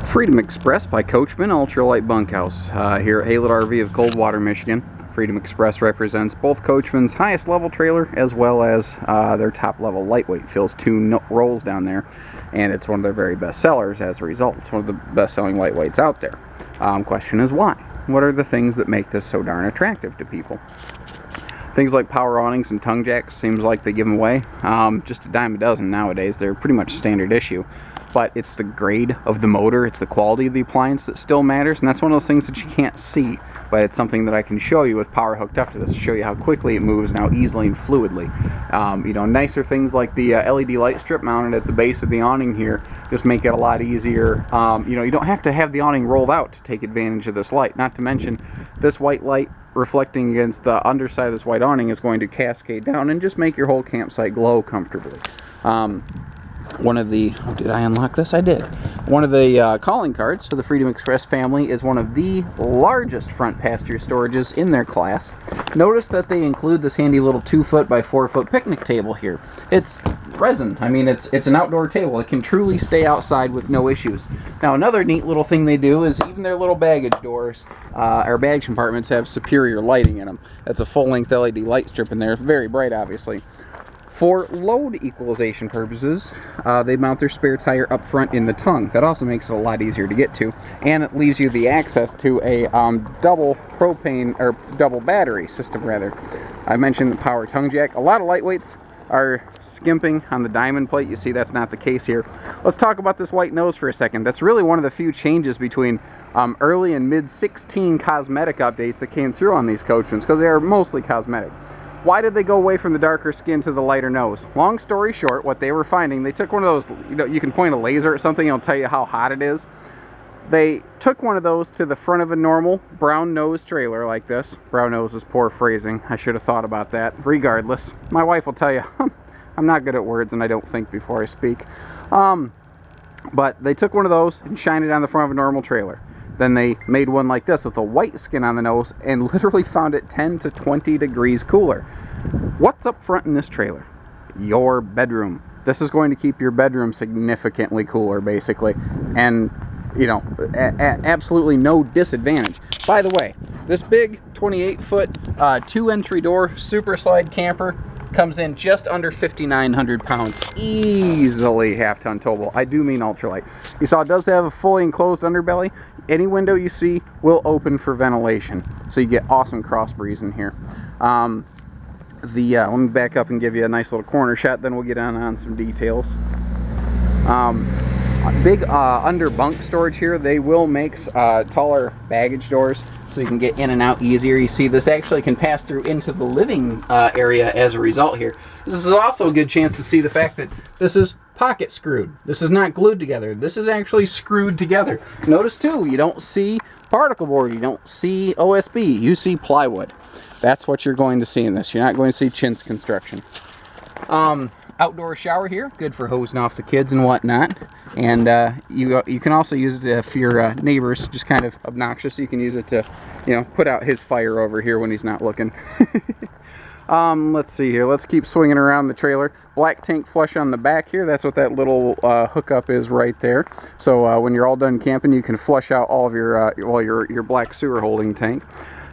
Freedom Express by Coachmen Ultralight Bunkhouse here at Haylett RV of Coldwater, Michigan. Freedom Express represents both Coachmen's highest level trailer as well as their top level lightweight. Fills two rolls down there, and it's one of their very best sellers as a result. It's one of the best selling lightweights out there. Question is why? What are the things that make this so darn attractive to people? Things like power awnings and tongue jacks seems like they give them away. Just a dime a dozen nowadays. They're pretty much standard issue. But it's the grade of the motor, it's the quality of the appliance that still matters, and that's one of those things that you can't see, but it's something that I can show you with power hooked up to this, to show you how quickly it moves and how easily and fluidly. Nicer things like the LED light strip mounted at the base of the awning here just make it a lot easier. You don't have to have the awning rolled out to take advantage of this light. Not to mention, this white light reflecting against the underside of this white awning is going to cascade down and just make your whole campsite glow comfortably. Did I unlock this? I did. One of the calling cards for the Freedom Express family is one of the largest front pass-through storages in their class. Notice that they include this handy little 2-foot by 4-foot picnic table here. It's resin. I mean, it's an outdoor table. It can truly stay outside with no issues. Now, another neat little thing they do is even their little baggage doors, or baggage compartments, have superior lighting in them. That's a full-length LED light strip in there. It's very bright, obviously. For load equalization purposes, they mount their spare tire up front in the tongue. That also makes it a lot easier to get to, and it leaves you the access to a double battery system rather. I mentioned the power tongue jack. A lot of lightweights are skimping on the diamond plate. You see that's not the case here. Let's talk about this white nose for a second. That's really one of the few changes between early and mid 16 cosmetic updates that came through on these Coachmens, because they are mostly cosmetic. Why did they go away from the darker skin to the lighter nose? Long story short, what they were finding, they took one of those, you can point a laser at something, it'll tell you how hot it is. They took one of those to the front of a normal brown nose trailer like this. Brown nose is poor phrasing. I should have thought about that. Regardless, my wife will tell you, I'm not good at words and I don't think before I speak. But they took one of those and shined it on the front of a normal trailer. Then they made one like this with a white skin on the nose and literally found it 10 to 20 degrees cooler. What's up front in this trailer? Your bedroom. This is going to keep your bedroom significantly cooler, basically. And, absolutely no disadvantage. By the way, this big 28-foot 2-entry door super slide camper comes in just under 5,900 pounds. Easily half-ton towable. I do mean ultralight. You saw it does have a fully enclosed underbelly. Any window you see will open for ventilation, so you get awesome cross breeze in here. Let me back up and give you a nice little corner shot, then we'll get on some details. Big under bunk storage here. They will make taller baggage doors so you can get in and out easier. You see this actually can pass through into the living area as a result here. This is also a good chance to see the fact that this is pocket screwed. This is not glued together. This is actually screwed together. Notice too, you don't see particle board, you don't see OSB, you see plywood. That's what you're going to see in this. You're not going to see chintz construction. Outdoor shower here, good for hosing off the kids and whatnot. And you can also use it if your neighbor's just kind of obnoxious. You can use it to, put out his fire over here when he's not looking. Let's see here. Let's keep swinging around the trailer. Black tank flush on the back here. That's what that little hookup is right there. So when you're all done camping, you can flush out all of your black sewer holding tank.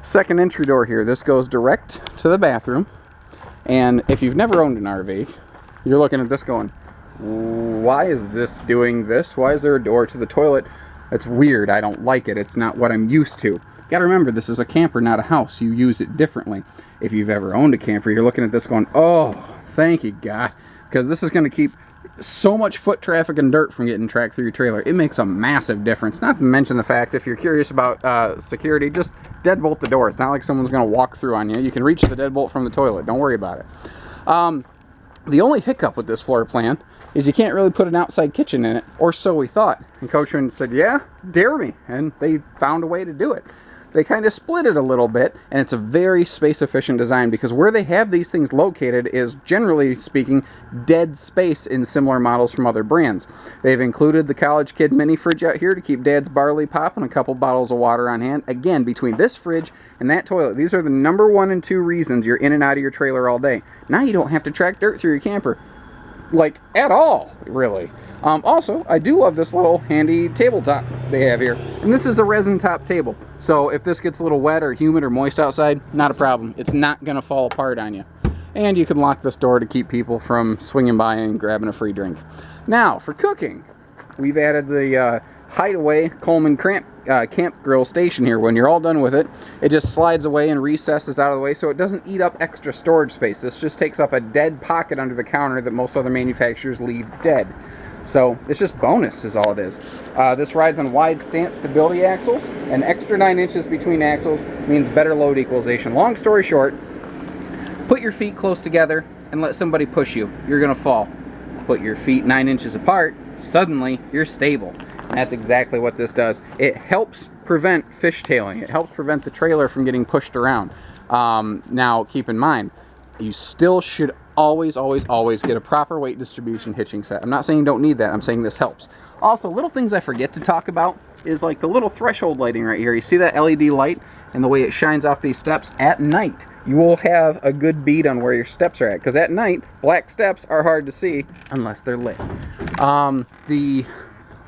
Second entry door here. This goes direct to the bathroom. And if you've never owned an RV, you're looking at this going, why is this doing this? Why is there a door to the toilet? It's weird. I don't like it. It's not what I'm used to. You gotta remember, this is a camper, not a house. You use it differently. If you've ever owned a camper, you're looking at this going, oh, thank you, God. Because this is going to keep so much foot traffic and dirt from getting tracked through your trailer. It makes a massive difference. Not to mention the fact, if you're curious about security, just deadbolt the door. It's not like someone's going to walk through on you. You can reach the deadbolt from the toilet. Don't worry about it. The only hiccup with this floor plan is you can't really put an outside kitchen in it, or so we thought. And Coachman said, yeah, dare me. And they found a way to do it. They kind of split it a little bit, and it's a very space-efficient design because where they have these things located is, generally speaking, dead space in similar models from other brands. They've included the College Kid mini fridge out here to keep Dad's barley pop and a couple bottles of water on hand. Again, between this fridge and that toilet, these are the number 1 and 2 reasons you're in and out of your trailer all day. Now you don't have to track dirt through your camper. like at all, really. Also, I do love this little handy tabletop they have here. And this is a resin top table. So if this gets a little wet or humid or moist outside, not a problem. It's not going to fall apart on you. And you can lock this door to keep people from swinging by and grabbing a free drink. Now, for cooking, we've added the Hideaway Coleman camp grill station here. When you're all done with it, it just slides away and recesses out of the way so it doesn't eat up extra storage space. This just takes up a dead pocket under the counter that most other manufacturers leave dead. So it's just bonus is all it is. This rides on wide stance stability axles. An extra 9 inches between axles means better load equalization. Long story short, put your feet close together and let somebody push you. You're gonna fall. Put your feet 9 inches apart, suddenly you're stable. And that's exactly what this does. It helps prevent fishtailing. It helps prevent the trailer from getting pushed around. Now, keep in mind, you still should always get a proper weight distribution hitching set. I'm not saying you don't need that. I'm saying this helps. Also, little things I forget to talk about is like the little threshold lighting right here. You see that LED light and the way it shines off these steps at night? You will have a good bead on where your steps are at, because at night, black steps are hard to see unless they're lit. The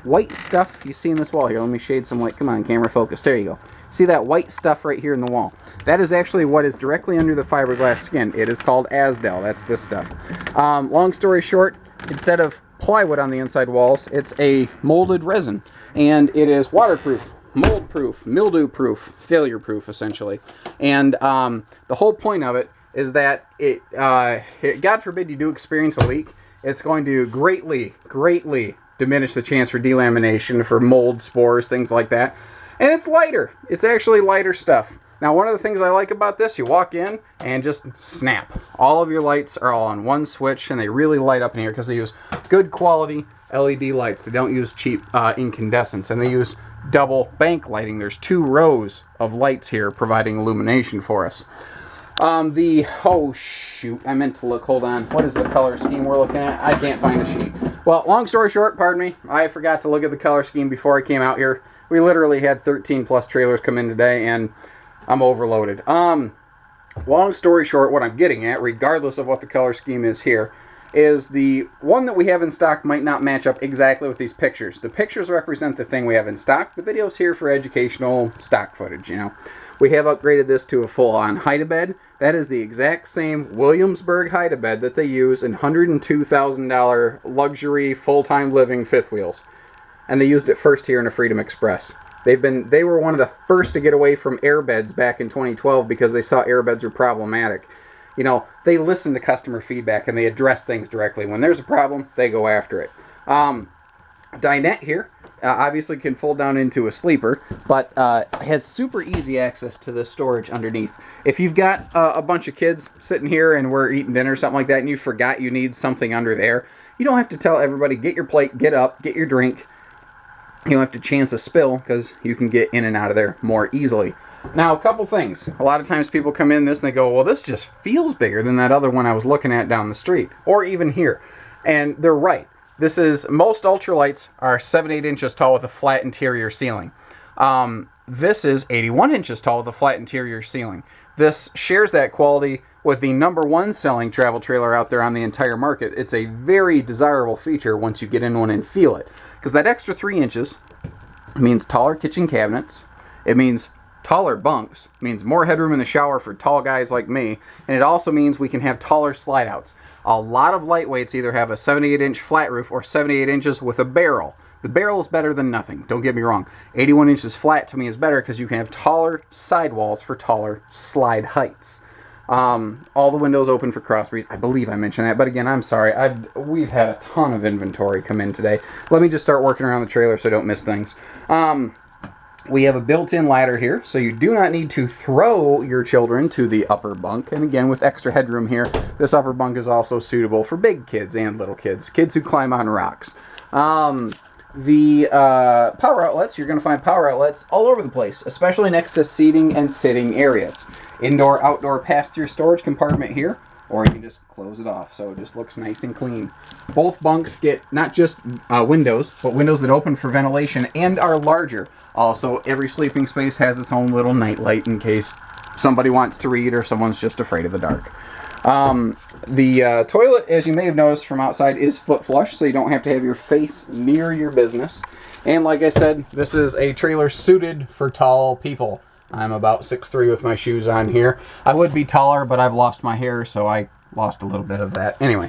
white stuff you see in this wall here, let me shade some light. Come on, camera focus. There you go. See that white stuff right here in the wall? That is actually what is directly under the fiberglass skin. It is called Asdel. That's this stuff. Long story short, instead of plywood on the inside walls, it's a molded resin. And it is waterproof, mold-proof, mildew-proof, failure-proof, essentially. And the whole point of it is that God forbid you do experience a leak, it's going to greatly diminish the chance for delamination, for mold, spores, things like that. And it's lighter. It's actually lighter stuff. Now, one of the things I like about this, you walk in and just snap. All of your lights are all on one switch, and they really light up in here because they use good quality LED lights. They don't use cheap incandescents, and they use double bank lighting. There's 2 rows of lights here providing illumination for us. Oh shoot, I meant to look, hold on. What is the color scheme we're looking at? I can't find the sheet. Well, long story short, pardon me, I forgot to look at the color scheme before I came out here. We literally had 13 plus trailers come in today, and I'm overloaded. Long story short, what I'm getting at, regardless of what the color scheme is here, is the one that we have in stock might not match up exactly with these pictures. The pictures represent the thing we have in stock. The video's here for educational stock footage, you know. We have upgraded this to a full-on hide-a-bed. That is the exact same Williamsburg hide-a-bed that they use in $102,000 luxury full-time living fifth wheels. And they used it first here in a Freedom Express. They were one of the first to get away from airbeds back in 2012 because they saw airbeds were problematic. You know, they listen to customer feedback and they address things directly. When there's a problem, they go after it. Dinette here obviously can fold down into a sleeper, but has super easy access to the storage underneath. If you've got a bunch of kids sitting here and we're eating dinner or something like that and you forgot you need something under there, you don't have to tell everybody, get your plate, get up, get your drink. You don't have to chance a spill because you can get in and out of there more easily. Now, a couple things. A lot of times people come in this and they go, well, this just feels bigger than that other one I was looking at down the street, or even here. And they're right. Most ultralights are 7-8 inches tall with a flat interior ceiling. This is 81 inches tall with a flat interior ceiling. This shares that quality with the #1 selling travel trailer out there on the entire market. It's a very desirable feature once you get in one and feel it. Because that extra 3 inches means taller kitchen cabinets. It means taller bunks. It means more headroom in the shower for tall guys like me. And it also means we can have taller slide outs. A lot of lightweights either have a 78-inch flat roof or 78 inches with a barrel. The barrel is better than nothing, don't get me wrong. 81 inches flat to me is better because you can have taller sidewalls for taller slide heights. All the windows open for cross breeze. I believe I mentioned that, but again, I'm sorry. We've had a ton of inventory come in today. Let me just start working around the trailer so I don't miss things. We have a built-in ladder here, so you do not need to throw your children to the upper bunk. And again, with extra headroom here, this upper bunk is also suitable for big kids and little kids, kids who climb on rocks. The power outlets, you're going to find power outlets all over the place, especially next to seating and sitting areas. Indoor-outdoor pass-through storage compartment here, or you can just close it off so it just looks nice and clean. Both bunks get not just windows, but windows that open for ventilation and are larger. Also, every sleeping space has its own little night light in case somebody wants to read or someone's just afraid of the dark. The toilet, as you may have noticed from outside, is foot flush, so you don't have to have your face near your business. And like I said, this is a trailer suited for tall people. I'm about 6'3" with my shoes on here. I would be taller, but I've lost my hair, so I lost a little bit of that. Anyway,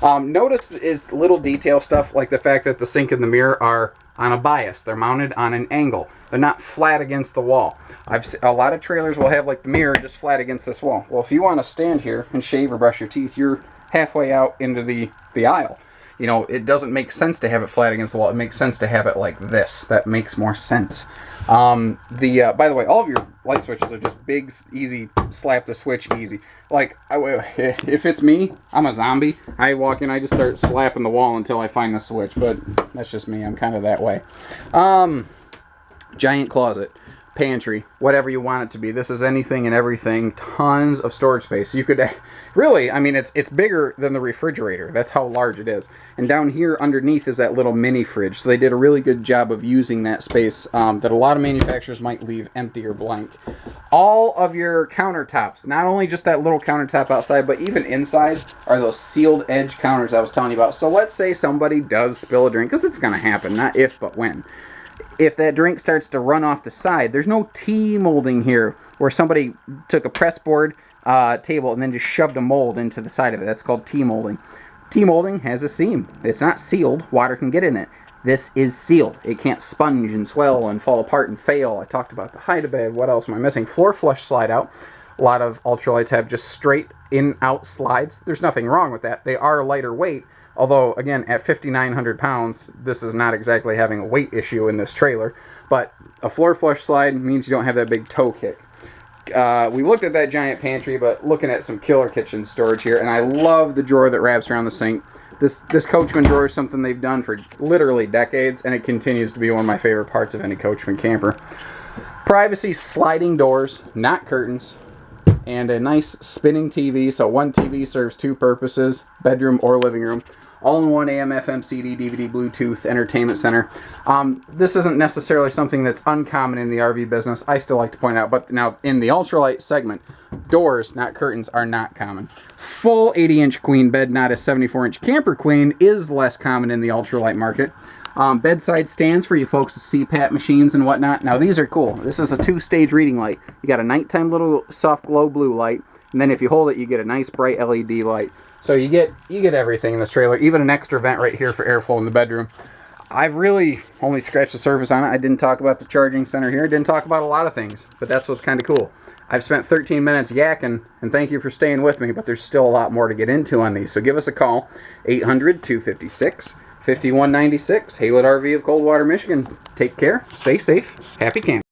notice is little detail stuff like the fact that the sink and the mirror are on a bias. They're mounted on an angle. They're not flat against the wall. A lot of trailers will have like the mirror just flat against this wall. Well, if you want to stand here and shave or brush your teeth, you're halfway out into the aisle. You know, it doesn't make sense to have it flat against the wall. It makes sense to have it like this. That makes more sense. By the way, all of your light switches are just big, easy, slap the switch, easy. Like, if it's me, I'm a zombie. I walk in, I just start slapping the wall until I find the switch. But that's just me. I'm kind of that way. Giant closet, pantry, whatever you want it to be. This is anything and everything. Tons of storage space. You could really, I mean, it's bigger than the refrigerator. That's how large it is. And down here underneath is that little mini fridge. So they did a really good job of using that space that a lot of manufacturers might leave empty or blank. All of your countertops, not only just that little countertop outside, but even inside are those sealed edge counters I was telling you about. So let's say somebody does spill a drink, because it's going to happen, not if, but when. If that drink starts to run off the side, there's no T-molding here where somebody took a press board table and then just shoved a mold into the side of it. That's called T-molding. T-molding has a seam. It's not sealed. Water can get in it. This is sealed. It can't sponge and swell and fall apart and fail. I talked about the hide-a-bed. What else am I missing? Floor flush slide out. A lot of ultralights have just straight in-out slides. There's nothing wrong with that. They are lighter weight. Although, again, at 5,900 pounds, this is not exactly having a weight issue in this trailer. But a floor flush slide means you don't have that big toe kick. We looked at that giant pantry, but looking at some killer kitchen storage here. And I love the drawer that wraps around the sink. This Coachmen drawer is something they've done for literally decades, and it continues to be one of my favorite parts of any Coachmen camper. Privacy sliding doors, not curtains. And a nice spinning TV, so one TV serves two purposes, bedroom or living room. All-in-one AM, FM, CD, DVD, Bluetooth, entertainment center. This isn't necessarily something that's uncommon in the RV business. I still like to point out, but now in the ultralight segment, doors, not curtains, are not common. Full 80-inch queen bed, not a 74-inch camper queen, is less common in the ultralight market. Bedside stands for you folks with CPAP machines and whatnot. Now these are cool. This is a 2-stage reading light. You got a nighttime little soft glow blue light, and then if you hold it, you get a nice bright LED light. So you get everything in this trailer, even an extra vent right here for airflow in the bedroom. I've really only scratched the surface on it. I didn't talk about the charging center here. I didn't talk about a lot of things, but that's what's kind of cool. I've spent 13 minutes yakking, and thank you for staying with me, but there's still a lot more to get into on these. So give us a call, 800-256-5196, Haylett RV of Coldwater, Michigan. Take care, stay safe, happy camping.